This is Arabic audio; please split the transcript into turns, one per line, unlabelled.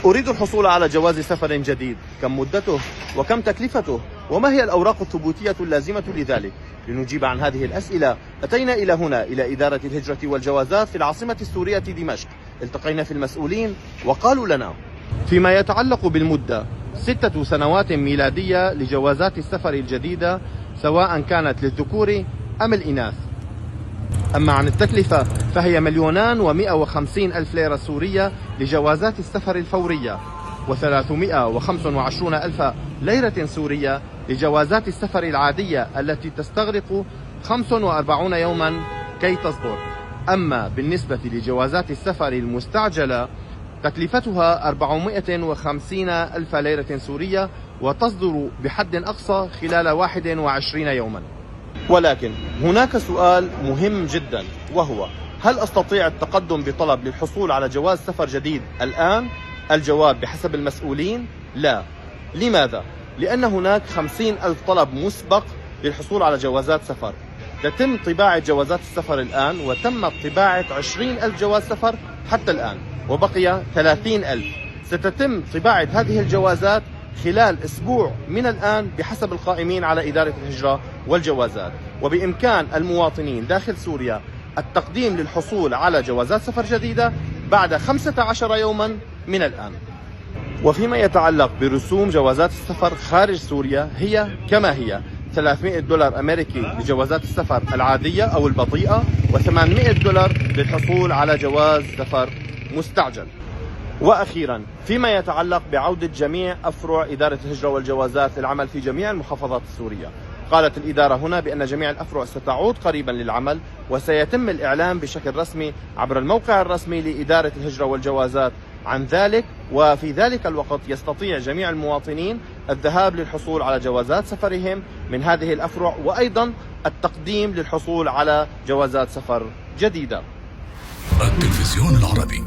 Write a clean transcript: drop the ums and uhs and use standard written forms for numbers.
أريد الحصول على جواز سفر جديد، كم مدته وكم تكلفته وما هي الأوراق الثبوتية اللازمة لذلك؟ لنجيب عن هذه الأسئلة أتينا إلى هنا إلى إدارة الهجرة والجوازات في العاصمة السورية دمشق. التقينا في المسؤولين وقالوا لنا فيما يتعلق بالمدة 6 سنوات ميلادية لجوازات السفر الجديدة سواء كانت للذكور أم الإناث. أما عن التكلفة فهي 2,150,000 ليرة سورية لجوازات السفر الفورية، و325,000 ليرة سورية لجوازات السفر العادية التي تستغرق 45 يوما كي تصدر. أما بالنسبة لجوازات السفر المستعجلة تكلفتها 450,000 ليرة سورية وتصدر بحد أقصى خلال 21 يوما. ولكن هناك سؤال مهم جدا، وهو هل أستطيع التقدم بطلب للحصول على جواز سفر جديد الآن؟ الجواب بحسب المسؤولين لا. لماذا؟ لأن هناك 50,000 طلب مسبق للحصول على جوازات سفر. تتم طباعة جوازات السفر الآن وتم طباعة 20,000 جواز سفر حتى الآن، وبقي 30,000. ستتم طباعة هذه الجوازات خلال أسبوع من الآن بحسب القائمين على إدارة الهجرة والجوازات، وبإمكان المواطنين داخل سوريا التقديم للحصول على جوازات سفر جديدة بعد 15 يوما من الآن. وفيما يتعلق برسوم جوازات السفر خارج سوريا هي كما هي، $300 أمريكي لجوازات السفر العادية أو البطيئة، و$800 للحصول على جواز سفر مستعجل. وأخيرا فيما يتعلق بعودة جميع أفرع إدارة الهجرة والجوازات للعمل في جميع المحافظات السورية، قالت الإدارة هنا بأن جميع الأفرع ستعود قريبا للعمل، وسيتم الإعلام بشكل رسمي عبر الموقع الرسمي لإدارة الهجرة والجوازات عن ذلك، وفي ذلك الوقت يستطيع جميع المواطنين الذهاب للحصول على جوازات سفرهم من هذه الأفرع، وأيضا التقديم للحصول على جوازات سفر جديدة.
التلفزيون العربي.